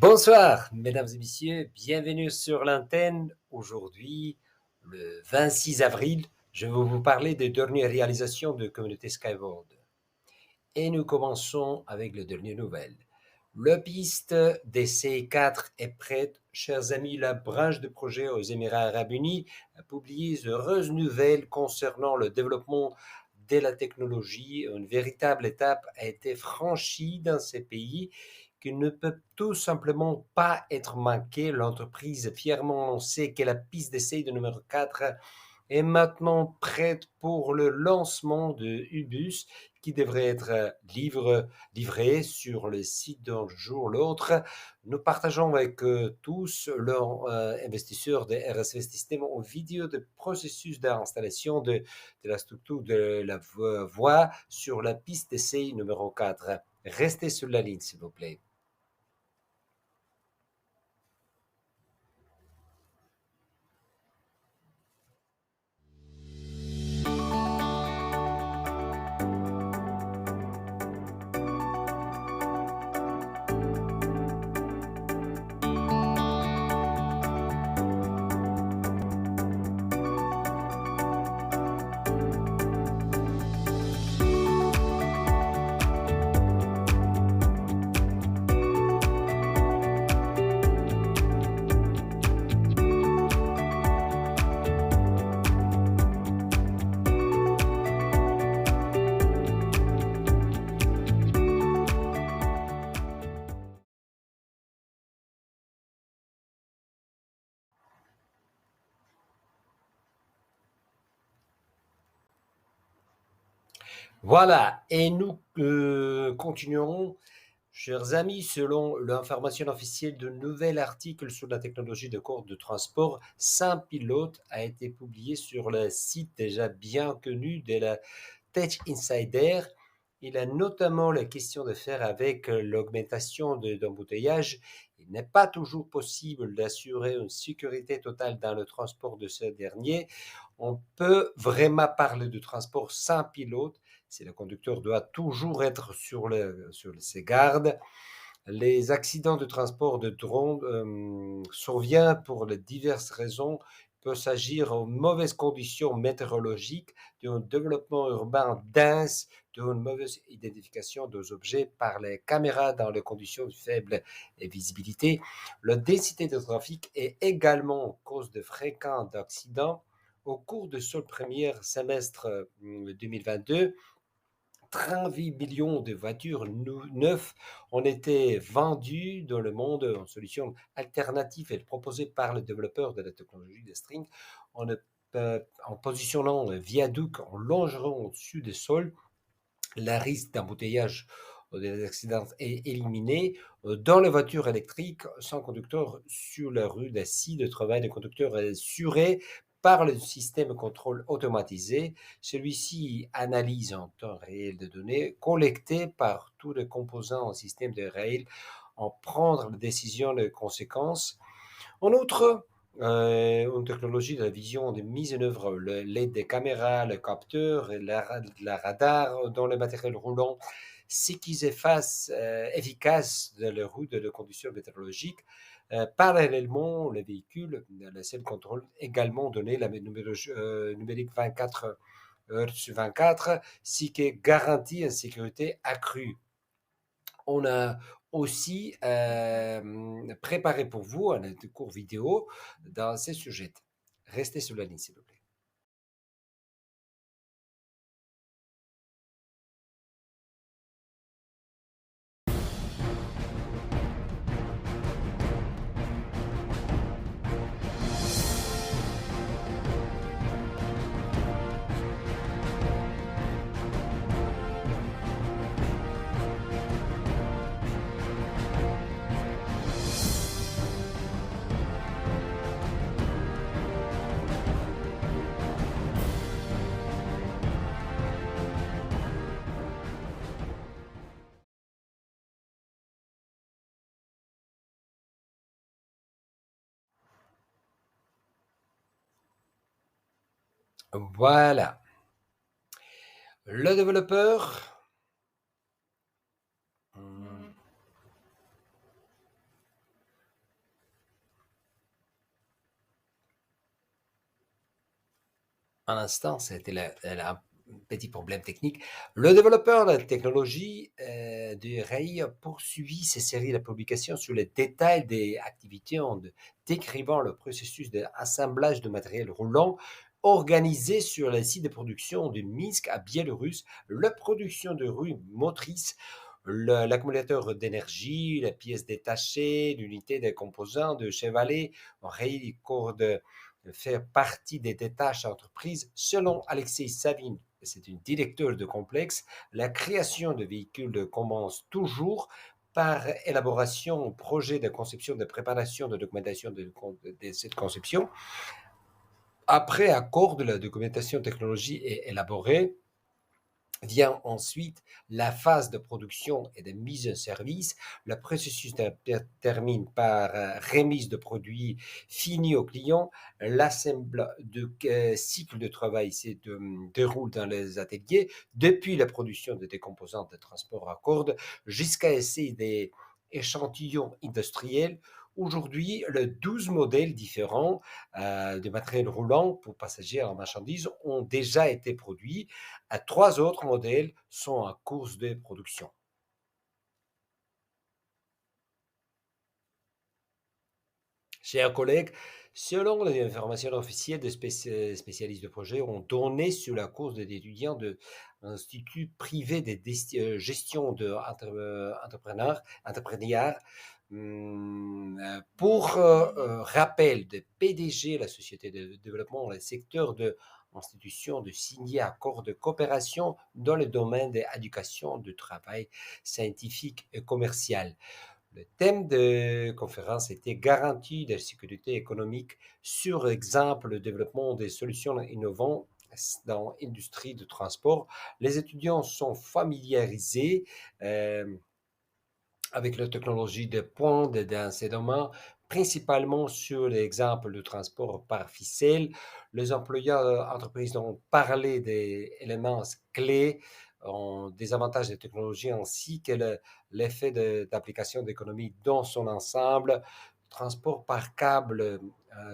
Bonsoir, mesdames et messieurs, bienvenue sur l'antenne. Aujourd'hui, le 26 avril, je vais vous parler des dernières réalisations de Communauté Skyworld. Et nous commençons avec les dernières nouvelles. La piste DC4 est prête. Chers amis, la branche de projet aux Émirats Arabes Unis a publié d'heureuses nouvelles concernant le développement de la technologie. Une véritable étape a été franchie dans ces pays qui ne peut tout simplement pas être manquée. L'entreprise a fièrement annoncé que la piste d'essai de numéro 4 est maintenant prête pour le lancement de Ubus, qui devrait être livré sur le site d'un jour ou l'autre. Nous partageons avec tous leurs investisseurs de RSV System en vidéo de processus d'installation de la structure de la voie sur la piste d'essai numéro 4. Restez sur la ligne, s'il vous plaît. Voilà, et nous continuerons, chers amis, selon l'information officielle de nouvel article sur la technologie de corps de transport sans pilote a été publié sur le site déjà bien connu de la Tech Insider. Il a notamment la question de faire avec l'augmentation d'embouteillage. Il n'est pas toujours possible d'assurer une sécurité totale dans le transport de ce dernier. On peut vraiment parler de transport sans pilote si le conducteur doit toujours être sur ses gardes. Les accidents de transport de drones surviennent pour les diverses raisons. Il peut s'agir de mauvaises conditions météorologiques, d'un développement urbain dense, d'une mauvaise identification des objets par les caméras dans les conditions de faible visibilité. La densité de trafic est également cause de fréquents accidents. Au cours de ce premier semestre 2022, 38 millions de voitures neuves ont été vendues dans le monde en solution alternative et proposée par le développeur de la technologie de string en positionnant un viaduc en longeron au-dessus des sols. Le risque d'embouteillage ou des accidents est éliminé. Dans les voitures électriques sans conducteur sur la rue d'assis, le travail de conducteur est assuré par le système de contrôle automatisé. Celui-ci analyse en temps réel des données collectées par tous les composants du système de rail en prendre les décisions de conséquences. En outre, une technologie de la vision de mise en œuvre, l'aide des caméras, le capteur et la radar dans le matériel roulant, ce qui efface efficace de la route de conditions météorologiques. Parallèlement, le véhicule, le seul contrôle également donné la numérique 24 heures sur 24, ce qui garantit une sécurité accrue. On a aussi préparé pour vous un cours vidéo dans ces sujets. Restez sur la ligne, s'il vous plaît. Voilà. Le développeur. Un instant, c'était un petit problème technique. Le développeur de la technologie de RAI poursuit ses séries de publications sur les détails des activités en décrivant le processus d'assemblage de matériel roulant organisé sur le site de production de Minsk à Biélorusse, la production de roues motrices, l'accumulateur d'énergie, la pièce détachée, l'unité des composants de chevalet, RAI cours de faire partie des détaches entreprises. Selon Alexei Savin, c'est un directeur de complexe. La création de véhicules commence toujours par élaboration, projet de conception, de préparation, de documentation de cette conception. Après accord de la documentation technologie est élaborée, vient ensuite la phase de production et de mise en service. Le processus termine par remise de produits finis au client. L'assemblage de cycle de travail se déroule dans les ateliers, depuis la production de décomposants de transport à cordes jusqu'à essayer des échantillons industriels. Aujourd'hui, les 12 modèles différents de matériel roulant pour passagers en marchandises ont déjà été produits. 3 autres modèles sont en cours de production. Chers collègues, selon les informations officielles des spécialistes de projet, ont donné sur la course des étudiants de l'Institut privé de gestion de entrepreneurs. Pour rappel de PDG, la société de développement, le secteur de institutions de signer accords de coopération dans le domaine de l'éducation, du travail scientifique et commercial. Le thème de conférence était garantie de sécurité économique sur exemple le développement des solutions innovantes dans l'industrie de transport. Les étudiants sont familiarisés avec la technologie de pointe d'enseignement, principalement sur l'exemple du transport par ficelle. Les employeurs entreprises ont parlé des éléments clés, des avantages des technologies ainsi que l'effet d'application d'économie dans son ensemble. Transport par câble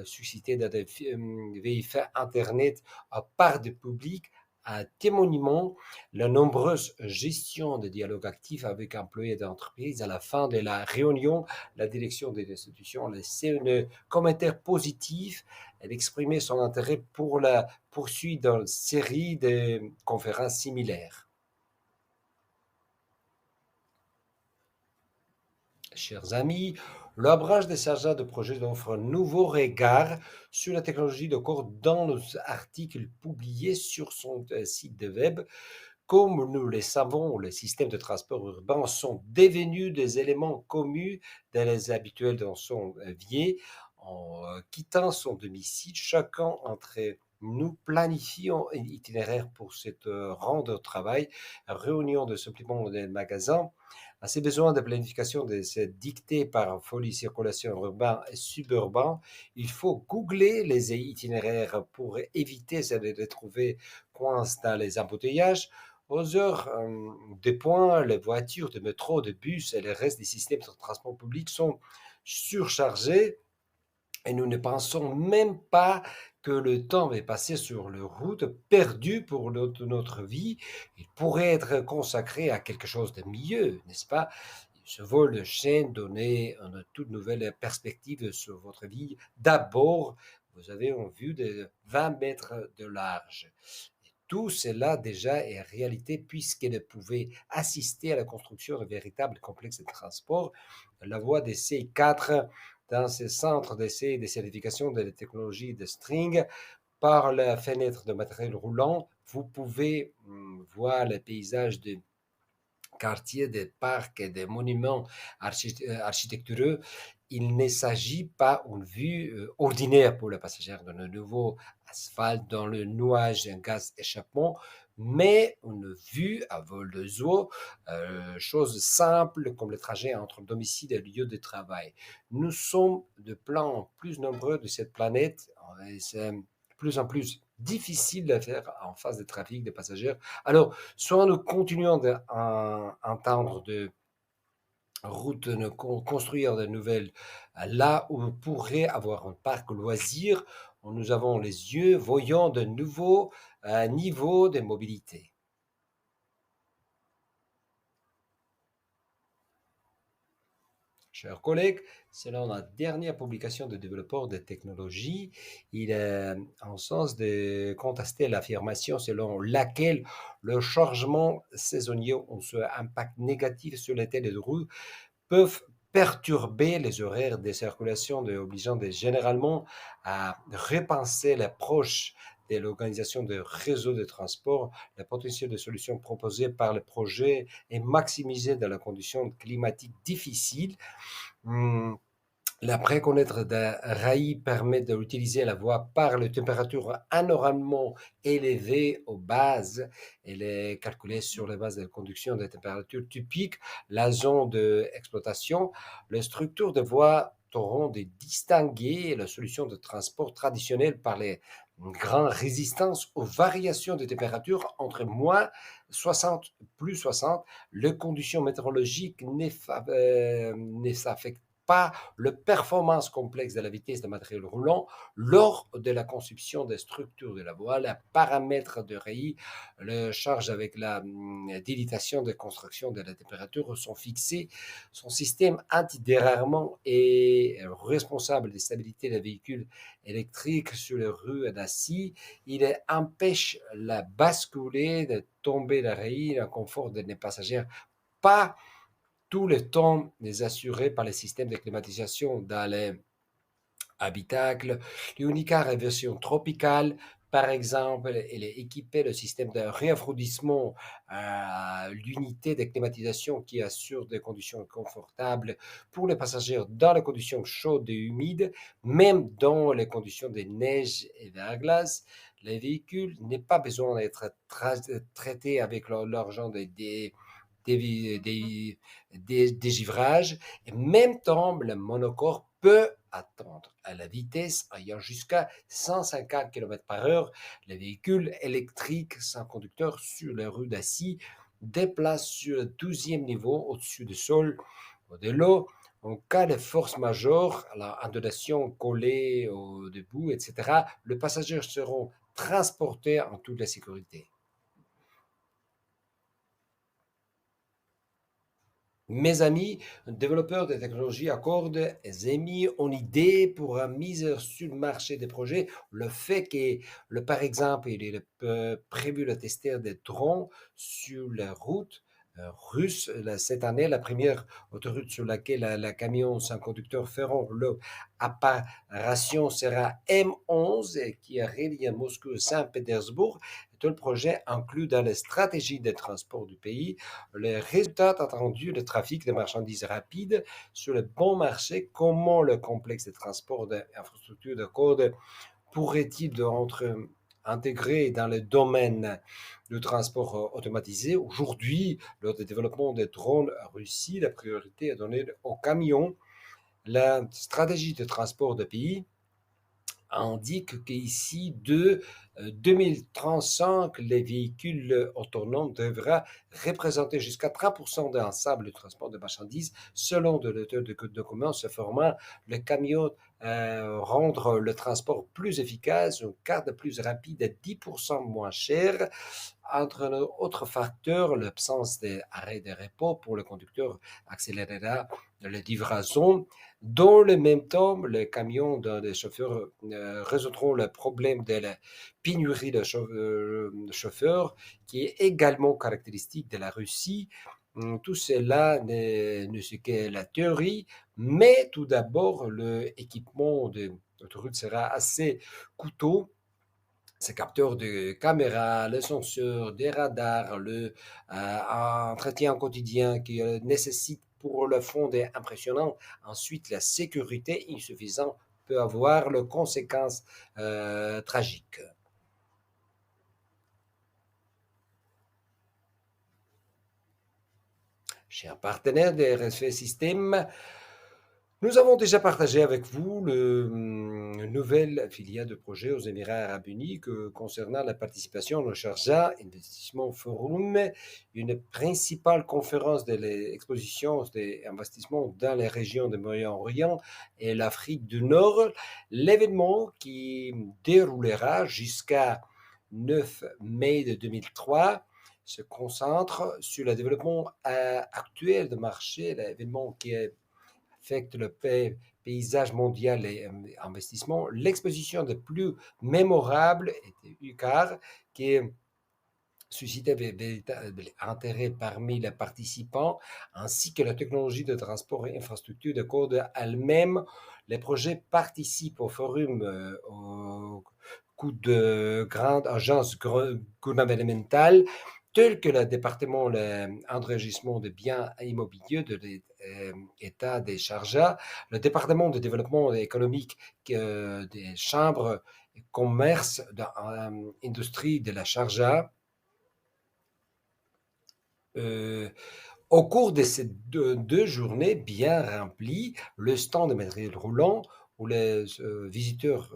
suscité dans des véhicules Internet à part du public, à témoignement la nombreuse gestion de dialogue actif avec employés d'entreprise. À la fin de la réunion, la direction des institutions a laissé un commentaire positif. Elle exprimait son intérêt pour la poursuite d'une série de conférences similaires. Chers amis, la branche des sergents de projet offre un nouveau regard sur la technologie de cours dans nos articles publiés sur son site de web. Comme nous le savons, les systèmes de transport urbain sont devenus des éléments communs dans les habituels dans son vie. En quittant son domicile, chacun entre nous planifions un itinéraire pour cette ronde au travail, réunion de supplément des magasins. À ces besoins de planification dictés par folie circulation urbain et suburbain, il faut googler les itinéraires pour éviter de les trouver coincés dans les embouteillages. Aux heures de pointe, les voitures de métro, de bus et le reste des systèmes de transport public sont surchargés et nous ne pensons même pas que le temps est passé sur la route, perdu pour notre vie. Il pourrait être consacré à quelque chose de mieux, n'est-ce pas? Ce vol de chaîne donnait une toute nouvelle perspective sur votre vie. D'abord, vous avez une vue de 20 mètres de large. Tout cela déjà est réalité puisqu'elle pouvait assister à la construction de véritables complexes de transport. La voie des C4 dans ce centre d'essai et de certification de la technologie de string par la fenêtre de matériel roulant, vous pouvez voir le paysage de quartiers, des parcs et des monuments architecturaux. Il ne s'agit pas d'une vue ordinaire pour le passager dans le nouveau asphalte, dans le nuage d'un gaz échappement, mais une vue à vol d'oiseau, chose simple comme le trajet entre le domicile et le lieu de travail. Nous sommes de plus plus nombreux de cette planète, et c'est plus en plus difficile à faire en face des trafics de passagers. Alors, soit nous continuons d'entendre de routes, de construire de nouvelles là où on pourrait avoir un parc loisir, où nous avons les yeux voyant de nouveaux niveaux de mobilité. Chers collègues, selon la dernière publication de développeurs de technologie, il est en sens de contester l'affirmation selon laquelle le changement saisonnier ou ce impact négatif sur les têtes de roue peuvent perturber les horaires de circulation, obligeant généralement à repenser l'approche de l'organisation de réseaux de transport, le potentiel de solutions proposées par le projet est maximisé dans les conditions climatiques difficiles. Hum, L'après-connaître d'un rail permet d'utiliser la voie par les températures anormalement élevées aux bases. Elle est calculée sur les bases de conduction des températures typiques, la zone d'exploitation. Les structures de voie auront de distinguer la solution de transport traditionnelle par les grandes résistances aux variations de température entre moins 60 plus 60. Les conditions météorologiques ne s'affectent pas la performance complexe de la vitesse de matériel roulant lors de la conception des structures de la voie, les paramètres de rail, le charge avec la dilatation de construction de la température sont fixés. Son système antidérapement est responsable de la stabilité des véhicules électriques sur les rues d'acier. Il empêche la basculer, de tomber la rail, le confort des passagers. Pas tout le temps les assurés par le système de climatisation dans les habitacles. L'Unicar est version tropicale, par exemple, elle est équipée de système de refroidissement à l'unité de climatisation qui assure des conditions confortables pour les passagers dans les conditions chaudes et humides, même dans les conditions de neige et de glace. Les véhicules n'ont pas besoin d'être traités avec l'argent des givrages. Et même temps, le monocore peut attendre à la vitesse allant jusqu'à 150 km par heure. Les véhicules électriques sans conducteur sur les rues d'acier déplacent sur le 12e niveau au-dessus du sol ou de l'eau. En cas de force majeure, la ondulation collée au debout, etc., les passagers seront transportés en toute la sécurité. Mes amis, développeurs de technologies à cordes, ont mis en idée pour la mise sur le marché des projets le fait que, par exemple, il est prévu de tester des drones sur la route russe cette année, la première autoroute sur laquelle les camions sans conducteur feront leur apparition sera M11 qui relie Moscou et Saint-Pétersbourg. Tout le projet inclut dans la stratégie de transport du pays les résultats attendus de trafic de marchandises rapides sur le bon marché, comment le complexe de transport d'infrastructures de code pourrait-il être intégré dans le domaine du transport automatisé. Aujourd'hui, lors du développement des drones en Russie, la priorité est donnée aux camions. La stratégie de transport de pays indique qu'ici, de 2035, les véhicules autonomes devraient représenter jusqu'à 30% de l'ensemble du transport de marchandises, selon de l'auteur de documents. Ce format, le camion rendre le transport plus efficace, une carte plus rapide à 10% moins cher. Entre autres facteurs, l'absence d'arrêt de repos pour le conducteur accélérera la livraison. Dans le même temps, les camions des chauffeurs résoudront le problème de la pénurie de chauffeurs, qui est également caractéristique de la Russie. Tout cela ne c'est que la théorie, mais tout d'abord, l'équipement de l'autoroute sera assez coûteux. Ces capteurs de caméra, le senseur, des radars, le entretien quotidien qui nécessite pour le fond des impressionnant. Ensuite, la sécurité insuffisante peut avoir les conséquences tragiques. Chers partenaires des RSV System, nous avons déjà partagé avec vous le nouvelle filiale de projet aux Émirats arabes unis concernant la participation au Sharjah Investissement Forum, une principale conférence de l'exposition des investissements dans les régions du Moyen-Orient et l'Afrique du Nord. L'événement qui déroulera jusqu'à 9 mai de 2003 se concentre sur le développement actuel de marché, l'événement qui affecte le paysage mondial et investissement. L'exposition de plus mémorable était UCAR, qui est suscitait un véritable intérêt parmi les participants, ainsi que la technologie de transport et infrastructure de code elle-même. Les projets participent au forum au coût de grandes agences gouvernementales telles que le département d'enregistrement de biens immobiliers de l'État des Sharjah, le département de développement économique des chambres de commerce d'industrie de la Sharjah. Euh, Au cours de ces deux journées bien remplies, le stand de matériel roulant où les visiteurs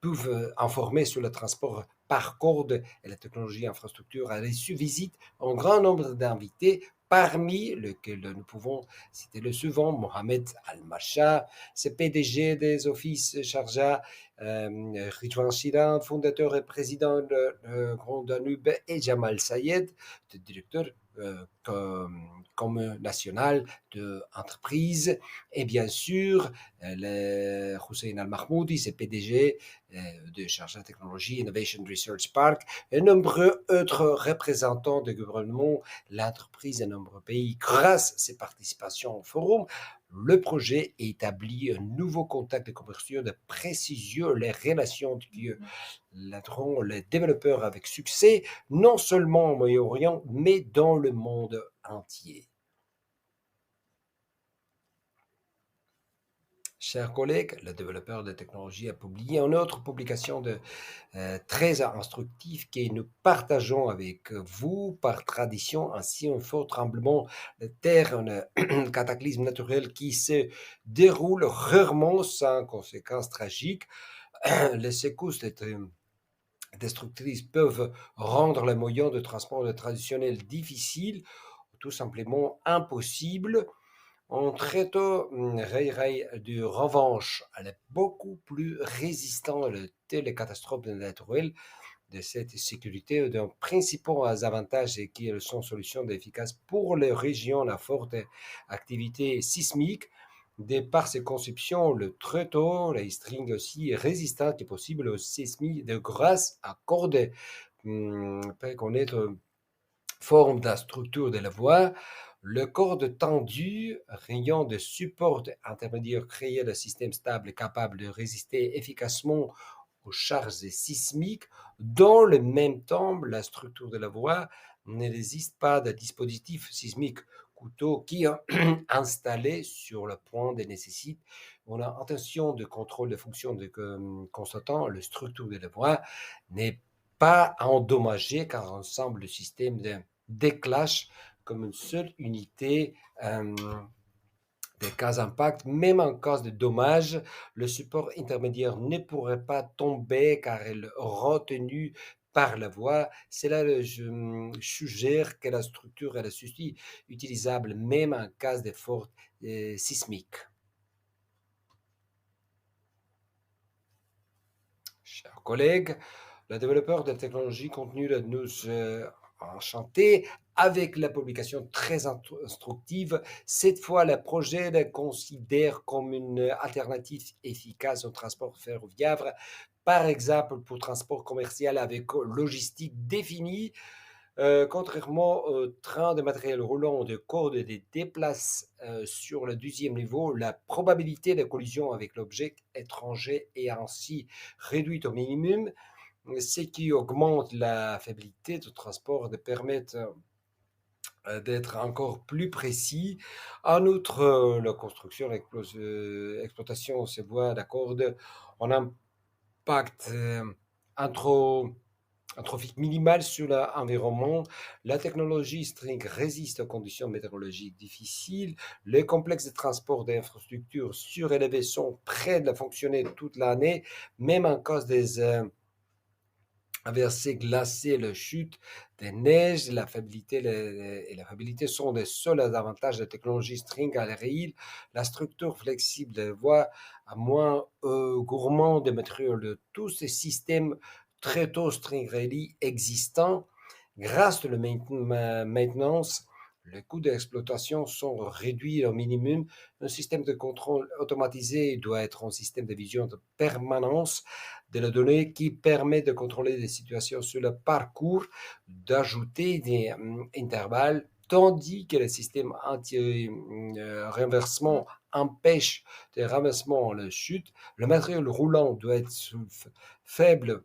peuvent informer sur le transport par corde et la technologie infrastructure a reçu visite un grand nombre d'invités, parmi lesquels nous pouvons citer le suivant: Mohamed Al-Masha, c'est PDG des offices Sharjah, Ridwan Shiran, fondateur et président de Grand Danube, et Jamal Sayed, le directeur comme national d'entreprise. Et bien sûr, Hussein Al-Mahmoudi, c'est PDG de Sharjah Technology Innovation Research Park, et nombreux autres représentants de gouvernement, l'entreprise de nombreux pays. Grâce à ses participations au forum, le projet établit un nouveau contact commercial de précision, les relations qui l'aideront les développeurs avec succès, non seulement au Moyen-Orient, mais dans le monde entier. Chers collègues, le développeur de technologie a publié une autre publication très instructive que nous partageons avec vous par tradition. Ainsi, un fort tremblement de terre, un cataclysme naturel qui se déroule rarement sans conséquences tragiques. Les secousses destructrices peuvent rendre les moyens de transport traditionnels difficiles, ou tout simplement impossibles. En traitant de revanche, elle est beaucoup plus résistante à les catastrophes naturelles. De cette sécurité, d'un principal avantage et qui sont solutions efficaces pour les régions à forte activité sismique. De par ses conceptions, le tréteau, les strings aussi résistant qui est possible au sismique de grâce à cordes peut connaître forme de la structure de la voie. Le corde tendu, rayon de support intermédiaire créer le système stable capable de résister efficacement aux charges sismiques. Dans le même temps, la structure de la voie ne résiste pas de dispositif sismique couteau qui est installé sur le point de nécessite. On a intention de contrôle de fonction de constatant la structure de la voie n'est pas endommagée car ensemble le système de déclenche comme une seule unité des cas d'impact. Même en cas de dommage, le support intermédiaire ne pourrait pas tomber car elle est retenue par la voie. Cela suggère que la structure est utilisable même en cas d'effort sismique. Chers collègues, le développeur de technologie continue de nous enchanter avec la publication très instructive. Cette fois, le projet le considère comme une alternative efficace au transport ferroviaire, par exemple pour transport commercial avec logistique définie. Contrairement au train de matériel roulant de corde des déplace sur le deuxième niveau, la probabilité de collision avec l'objet étranger est ainsi réduite au minimum, ce qui augmente la fiabilité du transport et permet d'être encore plus précis. En outre, la construction et l'exploitation de ces voies d'accord ont un impact anthropique minimal sur l'environnement. La technologie string résiste aux conditions météorologiques difficiles. Les complexes de transport d'infrastructures surélevés sont prêts de fonctionner toute l'année, même en cause des averses glacées, la chute des neiges, la fiabilité et la fiabilité sont des seuls avantages de la technologie string à rail. La structure flexible des voies à moins gourmand de matériaux de tous ces systèmes très tôt string rally existants, grâce à la maintenance Les coûts d'exploitation sont réduits au minimum. Un système de contrôle automatisé doit être un système de vision de permanence de la donnée qui permet de contrôler les situations sur le parcours, d'ajouter des intervalles, tandis que le système anti-renversement empêche des renversements en la chute. Le matériel roulant doit être faible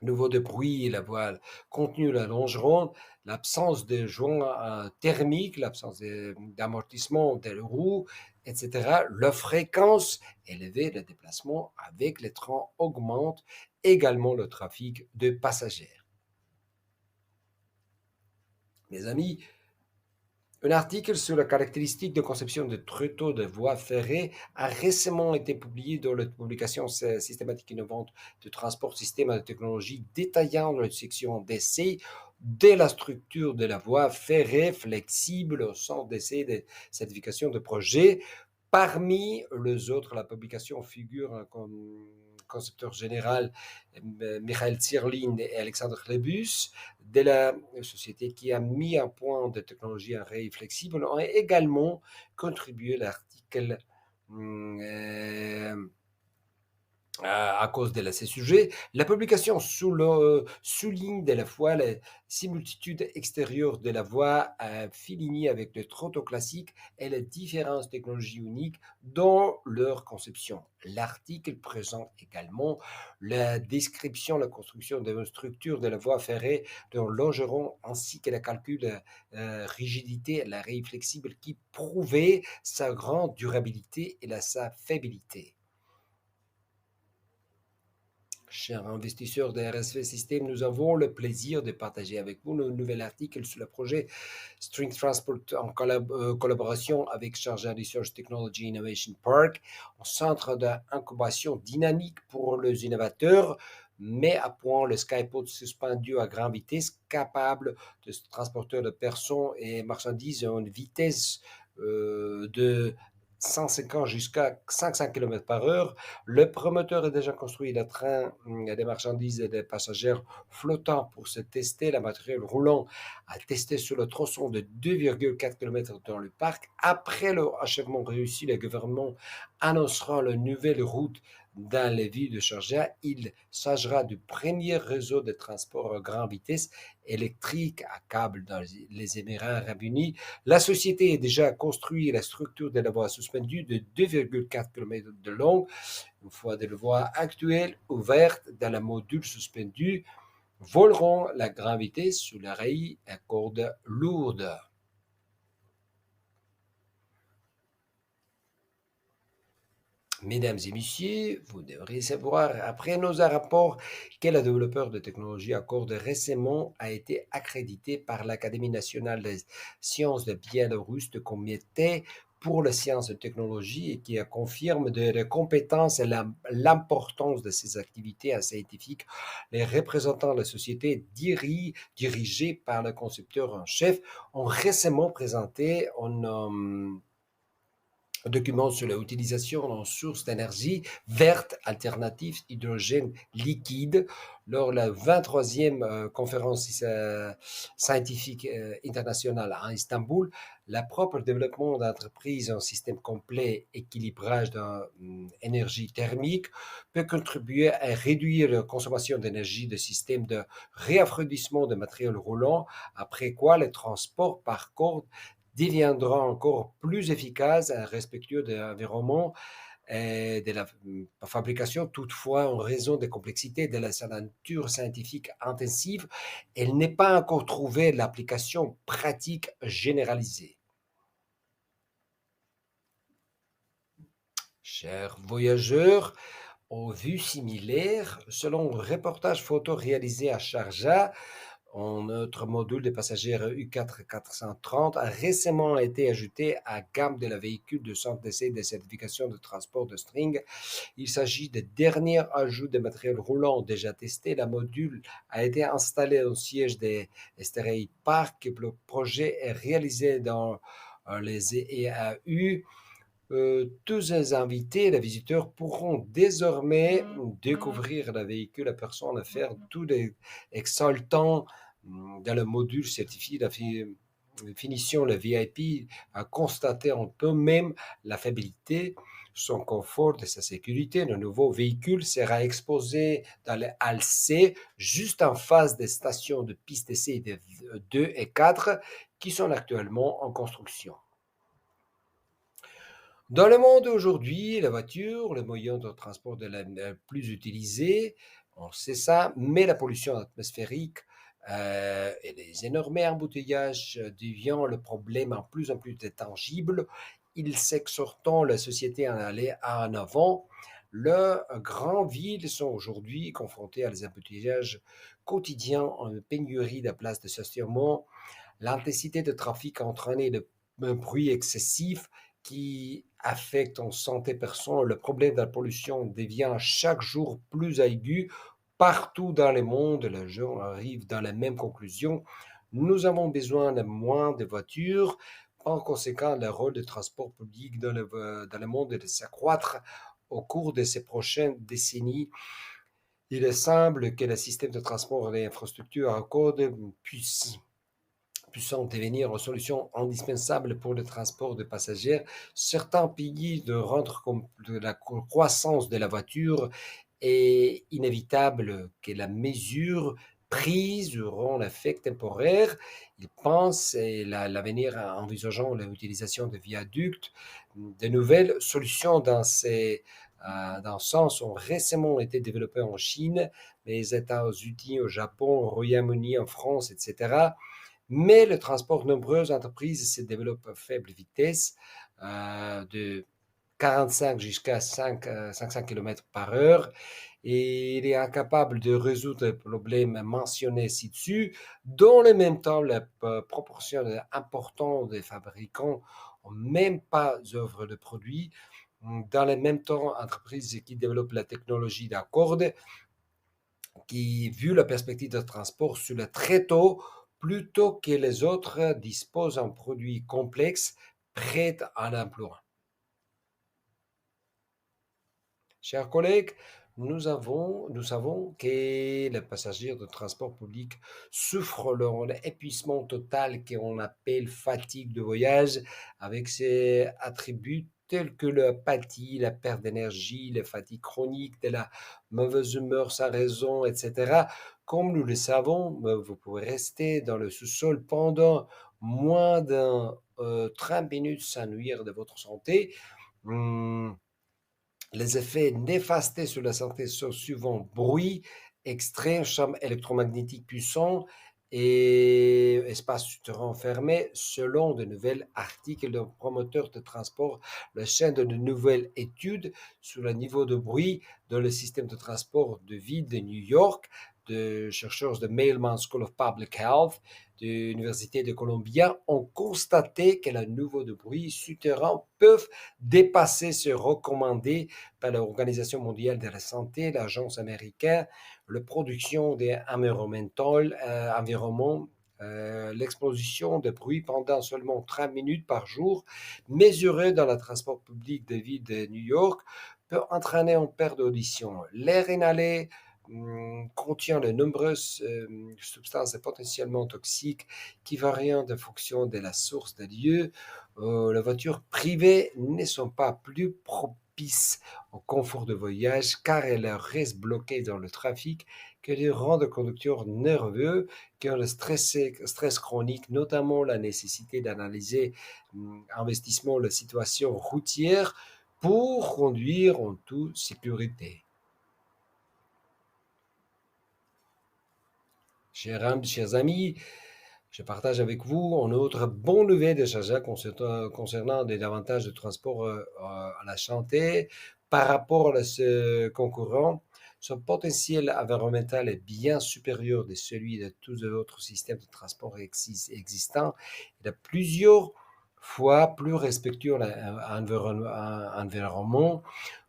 niveau de bruit, la voile contenue, la longeron, l'absence de joints thermiques, l'absence d'amortissement des roues, etc. La fréquence élevée de déplacement avec les trains augmente également le trafic de passagers. Mes amis, un article sur la caractéristique de conception de tréteaux de voies ferrées a récemment été publié dans la publication systématique innovante de transport système de technologie détaillant la section d'essai de la structure de la voie ferrée flexible au centre d'essai de certification de projet. Parmi les autres, la publication figure comme concepteur général Michael Zierlin et Alexandre Lebus de la société qui a mis en point de technologies en rail flexible ont également contribué à l'article à cause de ces sujets. La publication souligne de la fois la similitude extérieure de la voie Fellini avec le trotto classique et les différentes technologies uniques dans leur conception. L'article présente également la description, la construction de la structure de la voie ferrée de longeron ainsi que le calcul de rigidité et la rail flexible qui prouvait sa grande durabilité et sa fiabilité. Chers investisseurs de RSV System, nous avons le plaisir de partager avec vous un nouvel article sur le projet String Transport en collaboration avec Sharjah Research Technology Innovation Park, un centre d'incubation dynamique pour les innovateurs, met à point le Skypod suspendu à grande vitesse capable de transporter de personnes et marchandises à une vitesse de 150 jusqu'à 500 km par heure. Le promoteur a déjà construit le train des marchandises et des passagers flottants pour se tester. Le matériel roulant a testé sur le tronçon de 2,4 km dans le parc. Après le achèvement réussi, le gouvernement annoncera la nouvelle route dans les villes de Sharjah. Il s'agira du premier réseau de transport à grande vitesse électrique à câble dans les Émirats arabes unis. La société a déjà construit la structure de la voie suspendue de 2,4 km de long. Une fois de la voie actuelle ouverte dans la module suspendu, voleront la grande vitesse sous la rail à corde lourde. Mesdames et messieurs, vous devriez savoir, après nos rapports, que le développeur de technologie à corde récemment a été accrédité par l'Académie nationale des sciences de Biélorusse de comité pour les sciences et technologies et qui confirme les compétences et l'importance de ces activités scientifiques. Les représentants de la société dirigés par le concepteur en chef ont récemment présenté un document sur l'utilisation en sources d'énergie verte alternative hydrogène liquide lors de la 23e conférence scientifique internationale à Istanbul. Le propre développement d'entreprises en système complet équilibrage d'énergie thermique peut contribuer à réduire la consommation d'énergie de systèmes de réaffranchissement de matériel roulant, après quoi le transport par corde deviendra encore plus efficace et respectueux de l'environnement et de la fabrication. Toutefois, en raison des complexités de sa nature scientifique intensive, elle n'est pas encore trouvée l'application pratique généralisée. Chers voyageurs, aux vues similaires, selon un reportage photo réalisé à Sharjah, notre module de passagers U4-430 a récemment été ajouté à gamme de la véhicule de centre d'essai de certification de transport de string. Il s'agit de dernier ajout de matériel roulant déjà testé. La module a été installée au siège des STRI Park. Le projet est réalisé dans les EAU. Tous les invités, les visiteurs pourront désormais découvrir le véhicule à personne et faire tous les exaltants dans le module certifié définition, le VIP a constaté en eux-mêmes la fiabilité, son confort et sa sécurité. Le nouveau véhicule sera exposé dans les halles C, juste en face des stations de piste d'essai 2 et 4 qui sont actuellement en construction. Dans le monde aujourd'hui, la voiture, le moyen de transport le plus utilisé, on sait ça, mais la pollution atmosphérique et les énormes embouteillages deviennent le problème en plus tangible. Ils s'exhortant la société à aller en avant. Les grandes villes sont aujourd'hui confrontées à des embouteillages quotidiens, en pénurie de places de stationnement. L'intensité de trafic a entraîné un bruit excessif qui affecte en santé personnelle. Le problème de la pollution devient chaque jour plus aigu. Partout dans le monde, les gens arrivent dans la même conclusion. Nous avons besoin de moins de voitures. En conséquent, le rôle du transport public dans le monde doit s'accroître au cours de ces prochaines décennies. Il semble que le système de transport et l'infrastructure à code puissent devenir une solution indispensable pour le transport de passagers. Certains pays de rendre compte de la croissance de la voiture est inévitable que la mesure prise auront l'effet temporaire. Ils pensent et l'avenir envisageant l'utilisation de viaducs. De nouvelles solutions dans ce sens ont récemment été développées en Chine, les États-Unis, au Japon, au Royaume-Uni, en France, etc. Mais le transport, nombreuses entreprises se développent à faible vitesse, de 45 jusqu'à 500 km par heure, et il est incapable de résoudre les problèmes mentionnés ci-dessus. Dans le même temps, la proportion importante des fabricants n'ont même pas œuvre de produits. Dans le même temps, entreprises qui développent la technologie d'accord, qui, vu la perspective de transport sur le très tôt, plutôt que les autres, disposent d'un produit complexe prêt à l'emploi. Chers collègues, nous savons que les passagers de transport public souffrent l'épuisement total qu'on appelle fatigue de voyage, avec ses attributs tels que l'apathie, la perte d'énergie, la fatigue chronique, de la mauvaise humeur sans raison, etc. Comme nous le savons, vous pouvez rester dans le sous-sol pendant moins de 30 minutes sans nuire de votre santé. Les effets néfastes sur la santé sont souvent bruit extrême, champs électromagnétiques puissants et espaces souterrains fermés, selon de nouveaux articles de promoteurs de transport. La chaîne de nouvelles études sur le niveau de bruit dans le système de transport de ville de New York, de chercheurs de Mailman School of Public Health, de l'Université de Columbia, ont constaté que le niveau de bruit souterrain peuvent dépasser ce recommandé par l'Organisation mondiale de la santé, l'Agence américaine, la production des environnements, l'exposition de bruit pendant seulement 30 minutes par jour, mesurée dans le transport public de ville de New York, peut entraîner une perte d'audition. L'air inhalé contient de nombreuses substances potentiellement toxiques qui varient en fonction de la source des lieux. Les voitures privées ne sont pas plus propices au confort de voyage car elles restent bloquées dans le trafic, que les rendent conducteurs nerveux, qui ont le stress chronique, notamment la nécessité d'analyser investissement la situation routière pour conduire en toute sécurité. Chers amis, je partage avec vous une autre bonne nouvelle de Chaja concernant des avantages de transport à la santé par rapport à ce concurrent. Son potentiel environnemental est bien supérieur de celui de tous les autres systèmes de transport existants. Il est plusieurs fois plus respectueux de l'environnement,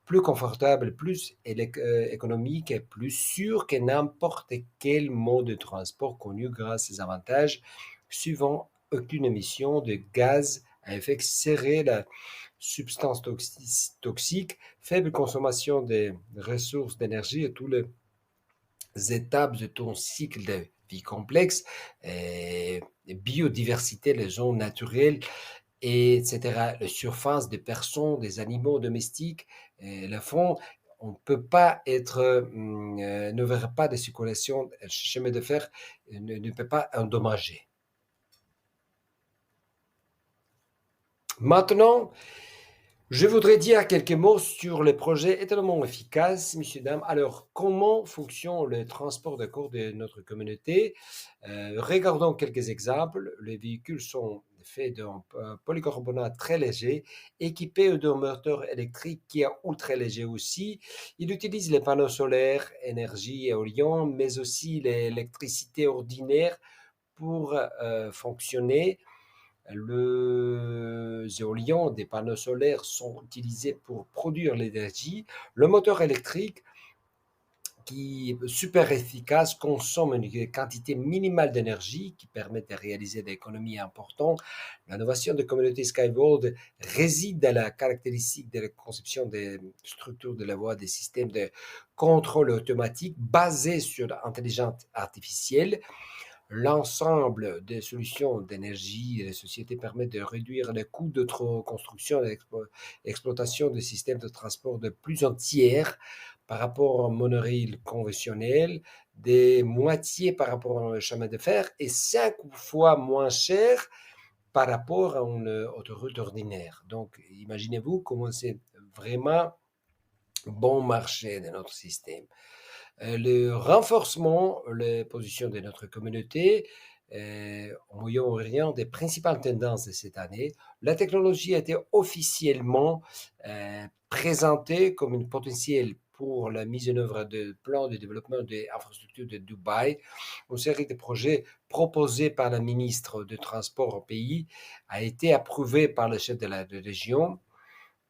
plus confortable, plus économique et plus sûr que n'importe quel mode de transport connu grâce à ces avantages, suivant aucune émission de gaz à effet de serre, la substance toxique, faible consommation des ressources d'énergie et toutes les étapes de ton cycle de vie complexe, biodiversité, les zones naturelles, etc. La surface des personnes, des animaux domestiques, le fond, on ne peut pas être, ne verra pas de circulation, le chemin de fer ne peut pas endommager. Maintenant, je voudrais dire quelques mots sur le projet étonnamment efficace, messieurs, dames. Alors, comment fonctionne le transport de cours de notre communauté? Regardons quelques exemples. Les véhicules sont faits d'un polycarbonate très léger, équipés d'un moteur électrique qui est ultra léger aussi. Il utilise les panneaux solaires, énergie éolienne, mais aussi l'électricité ordinaire pour fonctionner. Les éoliens des panneaux solaires sont utilisés pour produire l'énergie. Le moteur électrique, qui est super efficace, consomme une quantité minimale d'énergie qui permet de réaliser des économies importantes. L'innovation de communauté Skyworld réside dans la caractéristique de la conception des structures de la voie des systèmes de contrôle automatique basés sur l'intelligence artificielle. L'ensemble des solutions d'énergie des sociétés permet de réduire les coûts de construction et d'exploitation des systèmes de transport de plus entiers par rapport au monorail conventionnel, des moitiés par rapport au chemin de fer et 5 fois moins cher par rapport à une autoroute ordinaire. Donc, imaginez-vous comment c'est vraiment bon marché de notre système. Le renforcement, les positions de notre communauté, au Moyen-Orient, des principales tendances de cette année. La technologie a été officiellement présentée comme une potentiel pour la mise en œuvre de plans de développement des infrastructures de Dubaï. Une série de projets proposés par la ministre de Transport au pays a été approuvée par le chef de la région.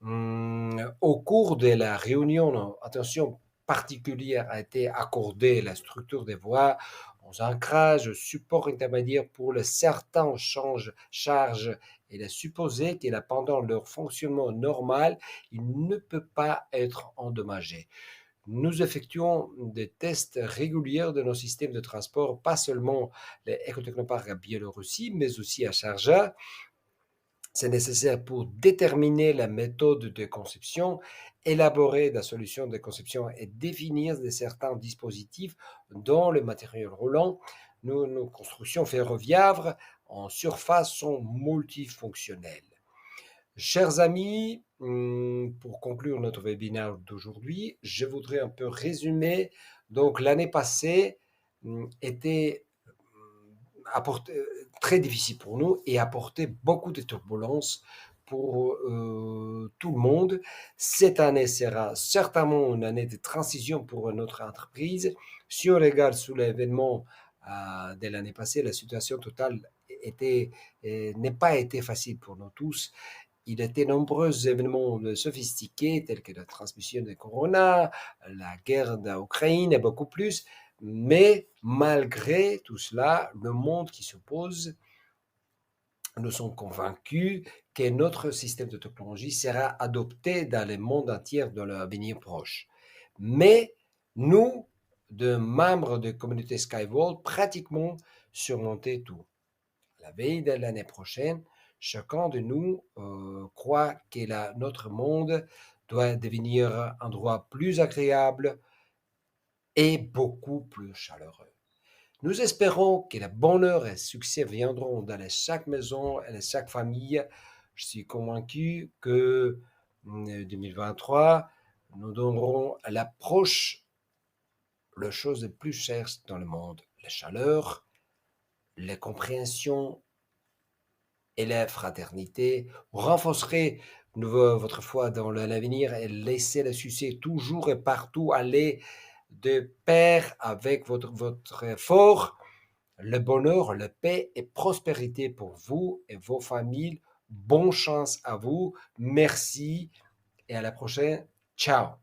Au cours de la réunion, attention particulière a été accordée à la structure des voies, aux ancrages, au support intermédiaire pour le certain charge et de supposer que pendant leur fonctionnement normal, il ne peut pas être endommagé. Nous effectuons des tests réguliers de nos systèmes de transport, pas seulement les écotechnoparcs à Biélorussie, mais aussi à Sharjah. C'est nécessaire pour déterminer la méthode de conception, élaborer la solution de conception et définir certains dispositifs dont le matériel roulant. Nos constructions ferroviaires en surface sont multifonctionnelles. Chers amis, pour conclure notre webinaire d'aujourd'hui, je voudrais un peu résumer. Donc, l'année passée était très difficile pour nous et apporter beaucoup de turbulences pour tout le monde. Cette année sera certainement une année de transition pour notre entreprise. Si on regarde sous l'événement de l'année passée, la situation totale n'est pas été facile pour nous tous. Il y a été nombreux événements sophistiqués tels que la transmission de Corona, la guerre d'Ukraine et beaucoup plus. Mais malgré tout cela, le monde qui s'oppose, nous sommes convaincus que notre système de technologie sera adopté dans le monde entier dans l'avenir proche. Mais nous, de membres de la communauté Skyworld, pratiquement surmonter tout. La veille de l'année prochaine, chacun de nous croit que notre monde doit devenir un endroit plus agréable et beaucoup plus chaleureux. Nous espérons que le bonheur et le succès viendront dans chaque maison et dans chaque famille. Je suis convaincu que 2023, nous donnerons à l'approche les choses les plus chères dans le monde, la chaleur, la compréhension et la fraternité. Vous renforcerez votre foi dans l'avenir et laissez le succès toujours et partout aller de pair avec votre effort. Le bonheur, la paix et prospérité pour vous et vos familles. Bonne chance à vous. Merci et à la prochaine. Ciao.